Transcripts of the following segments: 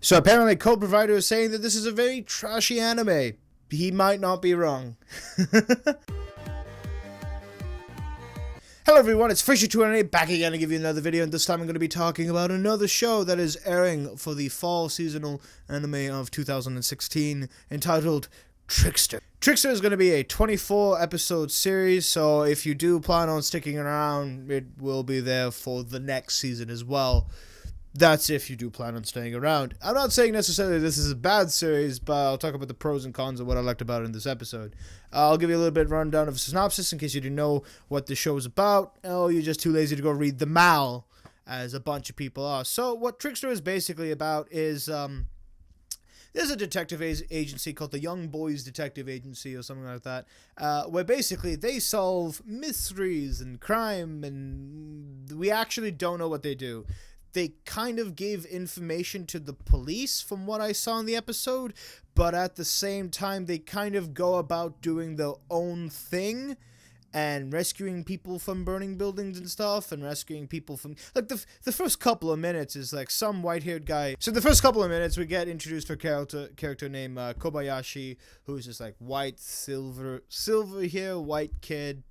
So apparently Code Provider is saying that this is a very trashy anime. He might not be wrong. Hello everyone, it's Fishy298 back again to give you another video, and this time I'm going to be talking about another show that is airing for the fall seasonal anime of 2016, entitled Trickster. Trickster is going to be a 24 episode series, so if you do plan on sticking around, it will be there for the next season as well. That's if you do plan on staying around. I'm not saying necessarily this is a bad series, but I'll talk about the pros and cons of what I liked about it in this episode. I'll give you a little bit of rundown of a synopsis in case you didn't know what the show is about. Oh, you're just too lazy to go read the mal, as a bunch of people are. So what Trickster is basically about is, there's a detective agency called the Young Boys Detective Agency or something like that, where basically they solve mysteries and crime, and we actually don't know what they do. They kind of gave information to the police from what I saw in the episode, but at the same time, they kind of go about doing their own thing and rescuing people from burning buildings and stuff, and rescuing people from, like, the first couple of minutes is like some white-haired guy. So the first couple of minutes, we get introduced to a character named Kobayashi, who's just like white, silver hair, white kid.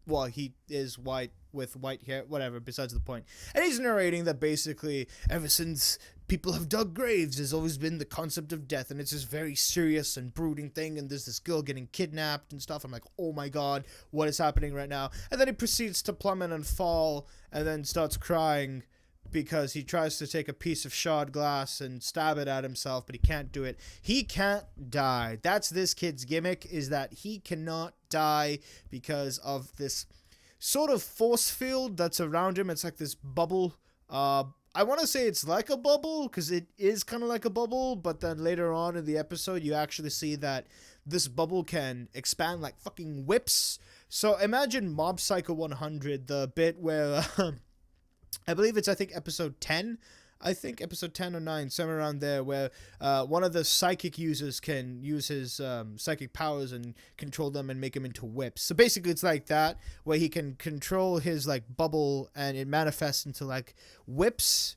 Well, he is white with white hair, whatever, besides the point. And he's narrating that basically ever since people have dug graves, there's always been the concept of death, and it's this very serious and brooding thing, and there's this girl getting kidnapped and stuff. I'm like, oh my god, what is happening right now? And then he proceeds to plummet and fall, and then starts crying because he tries to take a piece of shard glass and stab it at himself, but he can't do it. He can't die. That's this kid's gimmick, is that he cannot die because of this sort of force field that's around him. It's like this bubble. I want to say it's like a bubble because it is kind of like a bubble, but then later on in the episode you actually see that this bubble can expand like fucking whips. So imagine Mob Psycho 100, the bit where I believe it's, episode 10. Episode 10 or 9, somewhere around there, where one of the psychic users can use his psychic powers and control them and make them into whips. So basically it's like that, where he can control his like bubble and it manifests into like whips.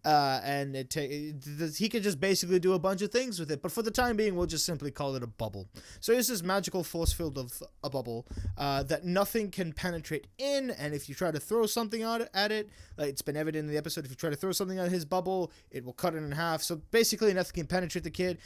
And he could just basically do a bunch of things with it, but for the time being we'll just simply call it a bubble. So it's this magical force field of a bubble that nothing can penetrate in, and if you try to throw something at it, like it's been evident in the episode, if you try to throw something at his bubble, it will cut it in half. So basically nothing can penetrate the kid.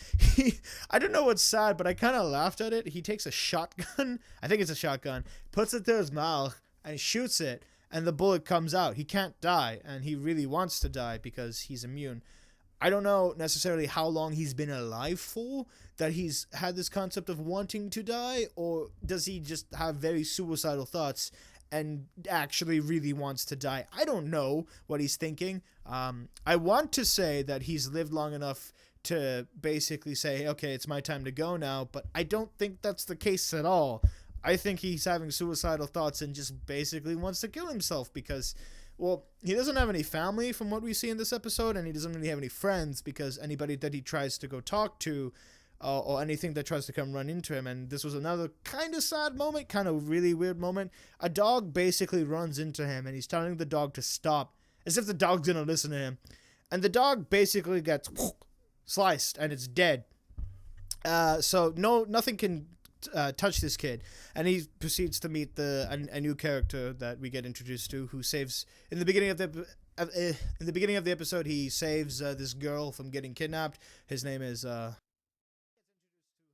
I don't know what's sad, but I kind of laughed at it. He takes a shotgun, I think it's a shotgun, puts it to his mouth and shoots it, and the bullet comes out. He can't die, and he really wants to die because he's immune. I don't know necessarily how long he's been alive for, that he's had this concept of wanting to die, or does he just have very suicidal thoughts and actually really wants to die? I don't know what he's thinking. I want to say that he's lived long enough to basically say, okay, it's my time to go now, but I don't think that's the case at all. I think he's having suicidal thoughts and just basically wants to kill himself because, well, he doesn't have any family from what we see in this episode, and he doesn't really have any friends because anybody that he tries to go talk to or anything that tries to come run into him. And this was another kind of sad moment, kind of really weird moment. A dog basically runs into him, and he's telling the dog to stop, as if the dog's going to listen to him. And the dog basically gets sliced, and it's dead. So nothing can touch this kid, and he proceeds to meet a new character that we get introduced to, who saves in the beginning of the episode. He saves this girl from getting kidnapped. His name is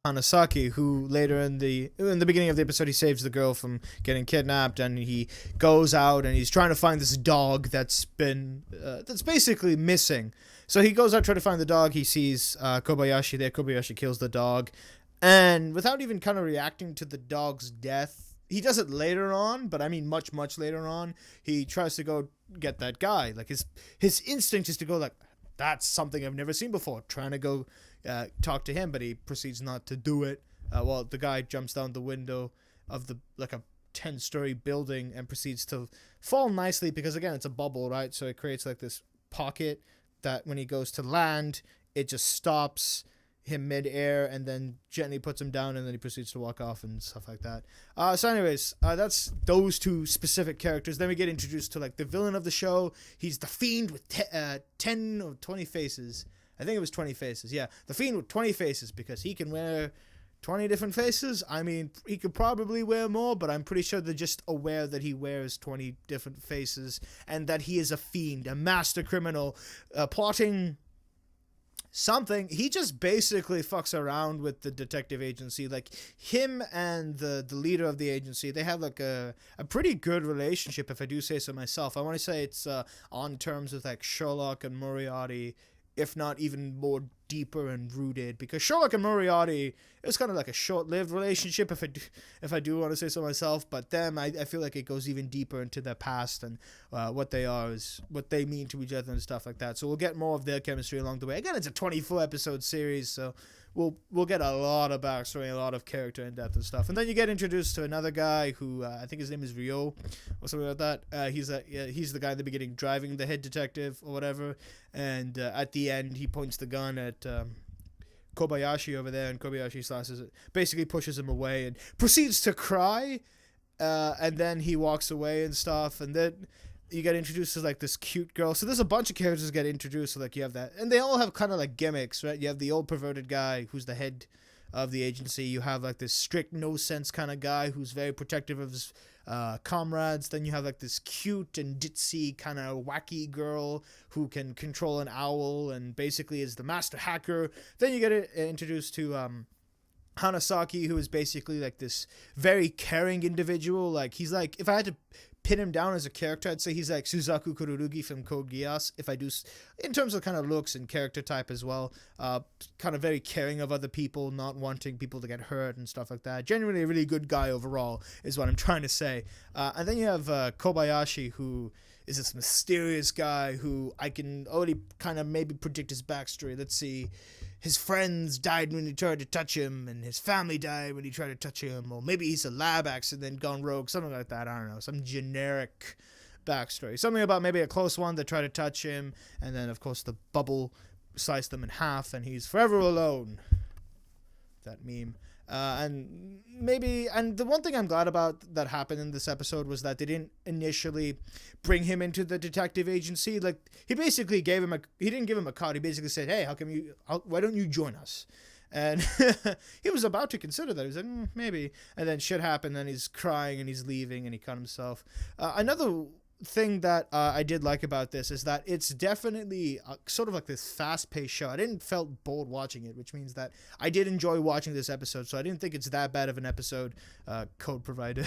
Hanasaki, who later in the beginning of the episode he saves the girl from getting kidnapped, and he goes out and he's trying to find this dog that's basically missing. So he goes out trying to find the dog. He sees Kobayashi there. Kobayashi kills the dog. And without even kind of reacting to the dog's death, he does it later on, but I mean much, much later on, he tries to go get that guy. Like his instinct is to go like, that's something I've never seen before, trying to go talk to him, but he proceeds not to do it. Well, the guy jumps down the window of like a 10-story building and proceeds to fall nicely because, again, it's a bubble, right? So it creates like this pocket that when he goes to land, it just stops him mid-air and then gently puts him down, and then he proceeds to walk off and stuff like that. So anyways, that's those two specific characters. Then we get introduced to like the villain of the show. He's the Fiend with 10 or 20 faces. I think it was 20 faces. Yeah, the Fiend with 20 faces, because he can wear 20 different faces. I mean, he could probably wear more, but I'm pretty sure they're just aware that he wears 20 different faces and that he is a fiend, a master criminal, plotting something. He just basically fucks around with the detective agency. Like, him and the leader of the agency, they have like a pretty good relationship, if I do say so myself. I want to say it's on terms with like Sherlock and Moriarty, if not even more deeper and rooted, because Sherlock and Moriarty, it was kind of like a short-lived relationship, if I do want to say so myself, but them, I feel like it goes even deeper into their past and what they are, is what they mean to each other and stuff like that. So we'll get more of their chemistry along the way. Again, it's a 24-episode series, so we'll get a lot of backstory, a lot of character in depth and stuff. And then you get introduced to another guy who I think his name is Rio or something like that. He's the guy in the beginning driving the head detective or whatever, and at the end he points the gun at Kobayashi over there, and Kobayashi slashes it, basically pushes him away and proceeds to cry, and then he walks away and stuff. And then you get introduced to like this cute girl. So there's a bunch of characters that get introduced. So like you have that, and they all have kind of like gimmicks, right? You have the old perverted guy who's the head of the agency. You have like this strict, no sense kind of guy who's very protective of his comrades. Then you have like this cute and ditzy kind of wacky girl who can control an owl and basically is the master hacker. Then you get introduced to Hanasaki, who is basically like this very caring individual. Like, he's like, if I had to pin him down as a character, I'd say he's like Suzaku Kururugi from Code Geass, if I do, in terms of kind of looks and character type as well. Kind of very caring of other people, not wanting people to get hurt and stuff like that. Genuinely a really good guy overall, is what I'm trying to say. And then you have Kobayashi, who is this mysterious guy who I can already kind of maybe predict his backstory. Let's see. His friends died when he tried to touch him, and his family died when he tried to touch him, or maybe he's a lab accident gone rogue, something like that. I don't know, some generic backstory. Something about maybe a close one that tried to touch him, and then, of course, the bubble sliced them in half, and he's forever alone. That meme. And the one thing I'm glad about that happened in this episode was that they didn't initially bring him into the detective agency. Like, he basically he didn't give him a card. He basically said, hey, why don't you join us? And he was about to consider that. He was like, maybe. And then shit happened, and he's crying, and he's leaving, and he cut himself. Another thing that I did like about this is that it's definitely sort of like this fast-paced show. I didn't felt bored watching it, which means that I did enjoy watching this episode, so I didn't think it's that bad of an episode, code provider.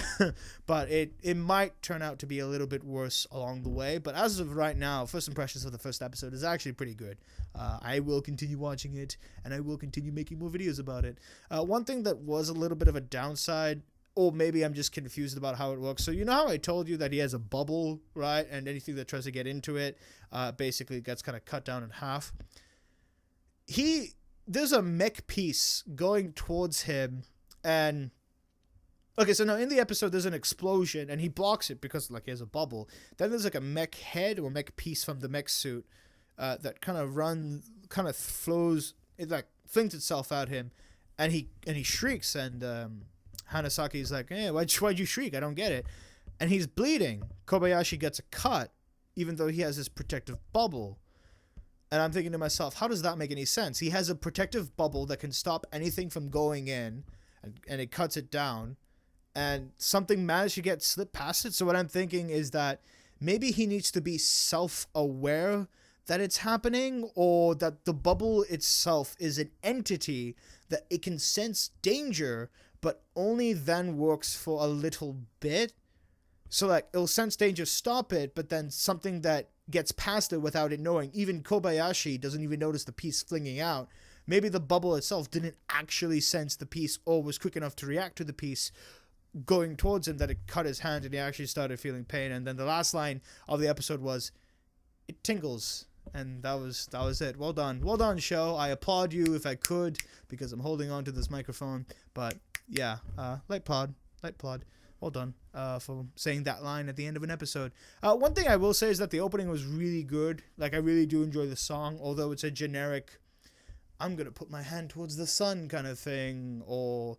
But it might turn out to be a little bit worse along the way. But as of right now, first impressions of the first episode is actually pretty good. I will continue watching it, and I will continue making more videos about it. One thing that was a little bit of a downside, or maybe I'm just confused about how it works. So you know how I told you that he has a bubble, right? And anything that tries to get into it basically gets kind of cut down in half. There's a mech piece going towards him, and okay, so now in the episode there's an explosion, and he blocks it because like he has a bubble. Then there's like a mech head or mech piece from the mech suit that kind of flows, it like flings itself at him, and he shrieks, and Hanasaki's like, hey, why'd you shriek? I don't get it. And he's bleeding. Kobayashi gets a cut, even though he has this protective bubble. And I'm thinking to myself, how does that make any sense? He has a protective bubble that can stop anything from going in, and it cuts it down, and something managed to slip past it. So what I'm thinking is that maybe he needs to be self-aware that it's happening, or that the bubble itself is an entity that it can sense danger, but only then works for a little bit. So like it'll sense danger, stop it, but then something that gets past it without it knowing. Even Kobayashi doesn't even notice the piece flinging out. Maybe the bubble itself didn't actually sense the piece, or was quick enough to react to the piece going towards him that it cut his hand and he actually started feeling pain. And then the last line of the episode was, it tingles. And that was it. Well done, show. I applaud you if I could, because I'm holding on to this microphone. But yeah, light plod. Well done for saying that line at the end of an episode. One thing I will say is that the opening was really good. Like, I really do enjoy the song, although it's a generic, I'm gonna put my hand towards the sun kind of thing, or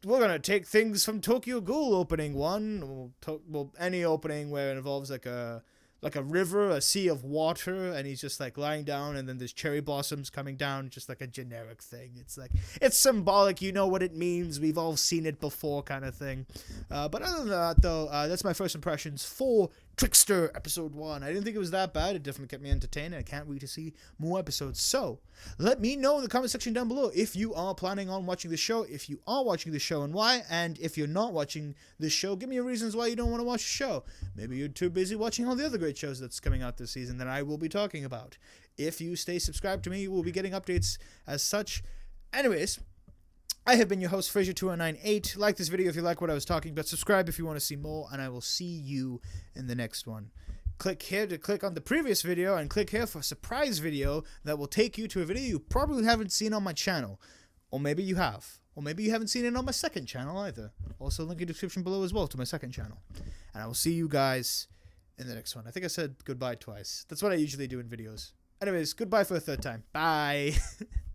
we're gonna take things from Tokyo Ghoul opening one, or any opening where it involves like a like a river, a sea of water, and he's just like lying down, and then there's cherry blossoms coming down, just like a generic thing. It's like, it's symbolic, you know what it means, we've all seen it before kind of thing. But other than that, though, that's my first impressions for Trickster episode 1. I didn't think it was that bad. It definitely kept me entertained, and I can't wait to see more episodes. So let me know in the comment section down below if you are planning on watching the show, if you are watching the show, and why. And if you're not watching the show, give me your reasons why you don't want to watch the show. Maybe you're too busy watching all the other great shows that's coming out this season that I will be talking about. If you stay subscribed to me, you will be getting updates as such. Anyways, I have been your host, Frazier2098. Like this video if you like what I was talking about. Subscribe if you want to see more, and I will see you in the next one. Click here to click on the previous video, and click here for a surprise video that will take you to a video you probably haven't seen on my channel. Or maybe you have. Or maybe you haven't seen it on my second channel either. Also, link in the description below as well to my second channel. And I will see you guys in the next one. I think I said goodbye twice. That's what I usually do in videos. Anyways, goodbye for a third time. Bye.